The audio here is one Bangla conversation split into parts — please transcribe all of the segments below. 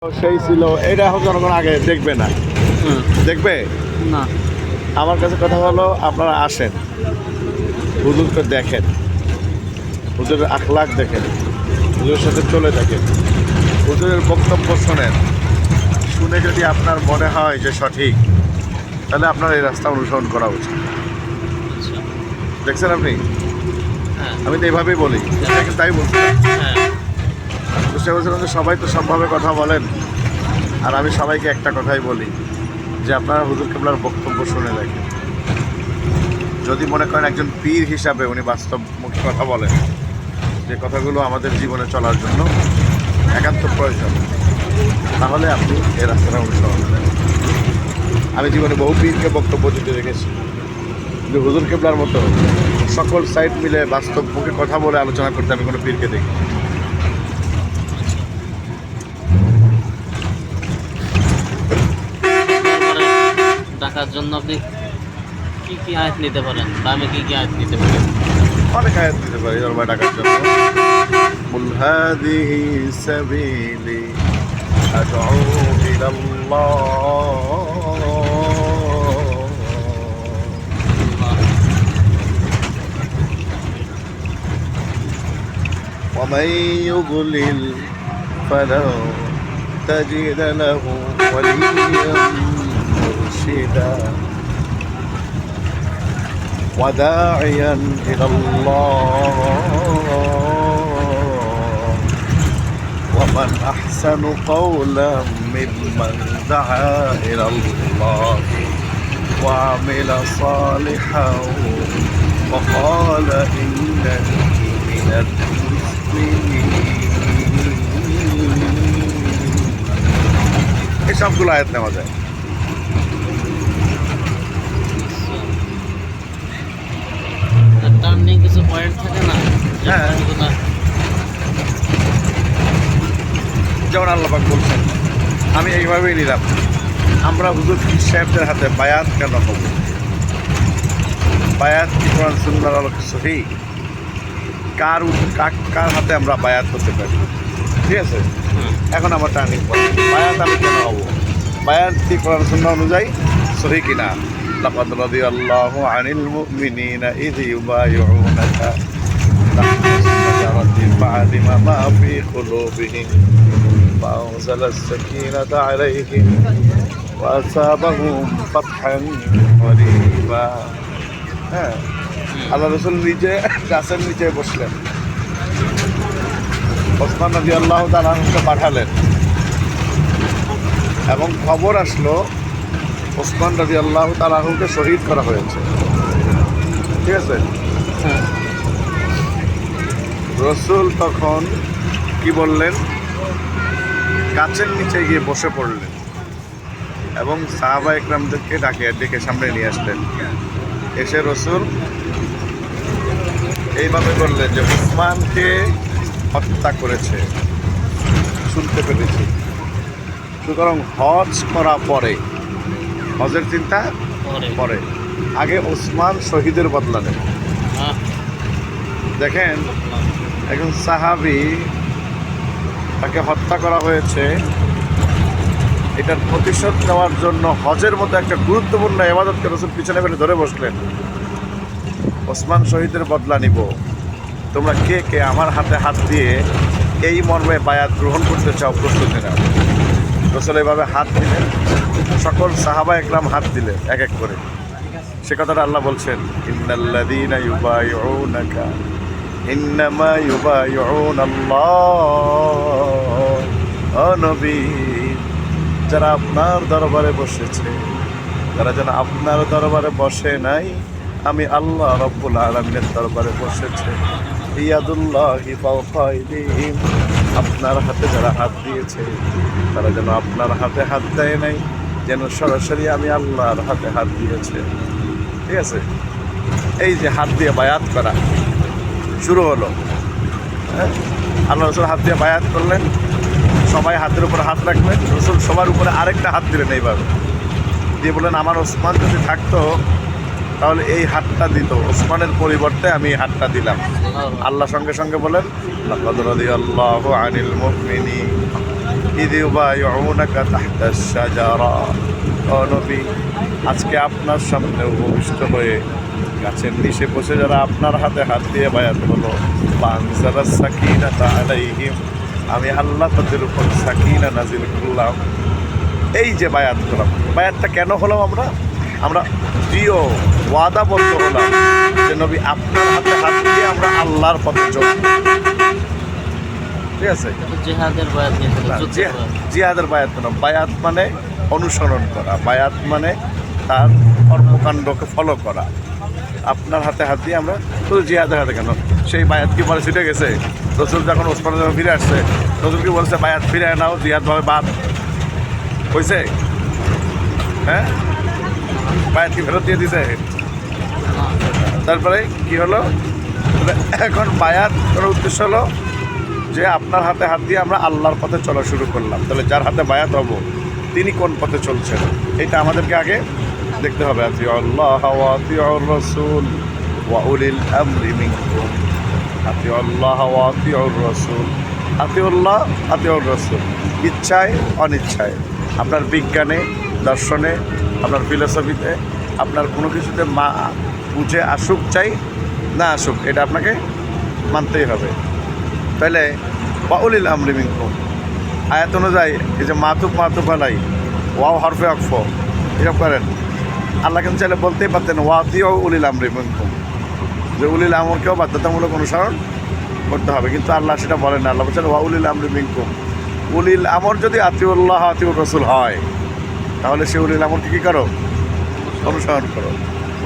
সেই ছিল, এটা এখন জনগণ আগে দেখবে না, দেখবে না। আমার কাছে কথা হলো, আপনারা আসেন, হুজুরকে দেখেন, হুজুরের আখলাক দেখেন, হুজুরের সাথে চলে থাকেন, হুজুরের বক্তব্য শোনেন, শুনে যদি আপনার মনে হয় যে সঠিক, তাহলে আপনার এই রাস্তা অনুসরণ করা উচিত। আচ্ছা। দেখছেন আপনি, হ্যাঁ। আমি তো এইভাবেই বলি, তাই বলছি। হ্যাঁ। বুঝতে পারছিলাম যে সবাই তো সবভাবে কথা বলেন, আর আমি সবাইকে একটা কথাই বলি যে আপনারা হুজুর কেবলার বক্তব্য শুনে দেখেন। যদি মনে করেন একজন পীর হিসাবে উনি বাস্তবমুখী কথা বলেন, যে কথাগুলো আমাদের জীবনে চলার জন্য একান্ত প্রয়োজন, তাহলে আপনি এই রাস্তাটা অনুসরণ করেন। আমি জীবনে বহু পীরকে বক্তব্য দিতে দেখেছি, কিন্তু হুজুর কেবলার মতো সকল সাইড মিলে বাস্তবমুখী কথা বলে আলোচনা করতে আমি কোনো পীরকে দেখি। ডাকার জন্য আপনি কি কি আয়াত নিতে পারেন, বা আমি কি কি আয়াত নিতে পারি? অনেক আয়াত দিতে পারি দরবার ডাকার জন্য। কুল হাযিহি সাবিলি আদউ ইলাল্লাহ ওয়া মান ইউদ্লিল ফালা তাজিদ লাহু ওয়ালিয়্যান মুরশিদা وداعيا إلى الله ومن أحسن قولا ممن دعا إلى الله وعمل صالحا وقال إنني من المسلمين. এসবগুলো আয়াত নেওয়া যায়। টার্নিং কিছু পয়েন্ট থাকে না? হ্যাঁ। যেমন আল্লাহ পাক বলছেন, আমি এইভাবেই নিলাম, আমরা হুজুর পীর সাহেবদের হাতে বায়াত কেন হব? বায়াত কি কোরআন সুন্নাহর আলোকে সহিহ? কার হাতে আমরা বায়াত হতে পারি? ঠিক আছে, এখন আমার টার্নিং পয়েন্ট, বায়াত আমি কেন হব? বায়াত কি কোরআন সুন্নাহ অনুযায়ী সহিহ কিনা? লাকাদ রাদিয়াল্লাহু আনিল মুমিনিনা ইয ইউবাইউনাকা শাজারাতিন ফাআলিমা মা ফি কুলুবিহিম ফাআনজালা আস-সাকিনাতা আলাইহিম ওয়া আসাবাহুম ফাতহান করিবা। হ্যাঁ, আল্লাহ রাসূল নিজে গাছের নিচে বসলেন, ওসমান রাদিয়াল্লাহু তাআলা আনহুকে পাঠালেন, এবং খবর আসলো ওসমান রাদিয়াল্লাহু তাআলা আনহুকে শহীদ করা হয়েছে। ঠিক আছে, রসুল তখন কি বললেন? গাছের নিচে গিয়ে বসে পড়লেন এবং সাহাবা ইকরামদেরকে ডেকে সামনে নিয়ে আসলেন। এসে রসুল এইভাবে বললেন যে উসমানকে হত্যা করেছে, শুনতে পেরেছি। সুতরাং হজ করা পরে, হজের চিন্তা পরে, আগে ওসমান শহীদের বদলা নেন। দেখেন, একজন সাহাবী, তাকে হত্যা করা হয়েছে, এটার প্রতিশোধ নেওয়ার জন্য হজের মতো একটা গুরুত্বপূর্ণ ইবাদতকে রাসূল পিছনে ফেলে ধরে বসলেন। ওসমান শহীদের বদলা নিব, তোমরা কে কে আমার হাতে হাত দিয়ে এই মর্মে বায়াত গ্রহণ করতে চাও? প্রস্তুতি নাও। রাসূল এভাবে হাত দিলেন, সকল সাহাবা একরাম হাত দিলেন এক এক করে। সে কথাটা আল্লাহ বলছেন, ইন্নাল্লাযীনা ইউবাইউনাকা ইন্নামা ইউবাইউনাল্লাহ। ও নবী, যারা আপনার দরবারে বসেছে, তারা যেন আপনার দরবারে বসে নাই, আমি আল্লাহ রাব্বুল আলামিনের দরবারে বসেছে। ইয়াদুল্লাহি ফাওকা আইদিহিম, আপনার হাতে যারা হাত দিয়েছে, তারা যেন আপনার হাতে হাত দেয় নাই, যেন সরাসরি আমি আল্লাহর হাতে হাত দিয়েছে। ঠিক আছে, এই যে হাত দিয়ে বায়াত করা শুরু হলো। হ্যাঁ, আল্লাহ রসুল হাত দিয়ে বায়াত করলেন, সবাই হাতের উপর হাত রাখলেন, রসুল সবার উপরে আরেকটা হাত দিলেন এইভাবে দিয়ে বললেন, আমার ওসমান যদি থাকতো তাহলে এই হাতটা দিত, ওসমানের পরিবর্তে আমি এই হাতটা দিলাম। আল্লাহ সঙ্গে সঙ্গে বলেন লাকাদ রাদিয়াল্লাহু আনিল মুমিনিন ইয ইউবাইউনাকা তাহতাশ শাজারা। ও নবী, আজকে আপনার সামনে উপবিষ্ট হয়ে গাছের নিচে বসে যারা আপনার হাতে হাত দিয়ে বায়াত হলো, ফানজালাস সাকিনাতা আলাইহিম, আমি আল্লাহ তাদের উপর সাকিনা নাজিল করলাম। এই যে বায়াত হলাম, বায়াতটা কেন হলাম? আমরা প্রিয় ওয়াদাবদ্ধ হলাম যে নবী আপনার হাতে হাত দিয়ে আমরা আল্লাহর পথে চলব। ঠিক আছে, জিহাদের বায়াত নিতে না, যুদ্ধের বায়াত। জিহাদের বায়াত না, বায়াত মানে অনুসরণ করা, বায়াত মানে তার কর্মকাণ্ডকে ফলো করা। আপনার হাতে হাত দিয়ে আমরা শুধু জিহাদের হাতে কেন, সেই বায়াত কি পরে ছুটে গেছে? রসুল যখন ওসমান যখন ফিরে আসছে, রসুল কি বলছে বায়াত ফিরে নাও, জিহাদ ভাবে বাদ হয়েছে? হ্যাঁ, বায়াত কি ফেরত দিয়ে দিছে? তারপরে কি হলো? এখন বায়াত করার উদ্দেশ্য হলো যে আপনার হাতে হাত দিয়ে আমরা আল্লাহর পথে চলা শুরু করলাম। তাহলে যার হাতে বায়াত হব তিনি কোন পথে চলছেন এটা আমাদেরকে আগে দেখতে হবে। আতিউল্লাহ ওয়া আতিউর রাসূল ওয়া উলিল আমরি মিনকুম। আতিউল্লাহ ওয়া আতিউর রাসূল, আতিউল্লাহ আতিউর রাসূল, ইচ্ছায় অনিচ্ছায়, আপনার বিজ্ঞানে, দর্শনে, আপনার ফিলোসফিতে, আপনার কোনো কিছুতে বুঝে আসুক চাই না আসুক, এটা আপনাকে মানতেই হবে। তাহলে ওয়া উলিল আমরি মিনকুম আয়াত অনুযায়ী এই যে মাতুক আলাই ওয়াও হরফে অকফ এসব করেন, আল্লাহ কিন্তু চাইলে বলতেই পারতেন ওয়াতিউ উলিল আমরি মিনকুম, যে উলিল আমরকেও বাধ্যতামূলক অনুসরণ করতে হবে, কিন্তু আল্লাহ সেটা বলেন না। আল্লাহ বলছেন ওয়া উলিল আমরি মিনকুম। উলিল আমর যদি আতিউল্লাহ আতিউর রাসূল হয় তাহলে সে উলিল আমরকে কী করো? অনুসরণ করো।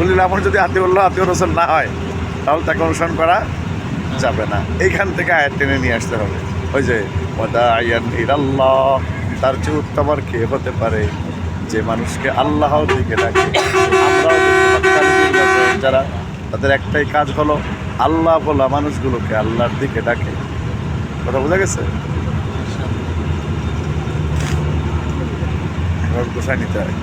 উলিল আমর যদি আতিউল্লাহ আতিউর রাসূল না হয় তাহলে তাকে অনুসরণ করা যাবে না। এইখান থেকে আয়াত টেনে নিয়ে আসতে হবে। ওই যে ওয়াদাইয়ান ইলাল্লাহ, তার চেয়ে উত্তম আর কে হতে পারে যে মানুষকে আল্লাহর দিকে ডাকে। আমরাও যারা তাদের একটাই কাজ হলো আল্লাহ বলা মানুষগুলোকে আল্লাহর দিকে ডাকে। কথা বোঝা গেছে? গোসাই নিতে হয়।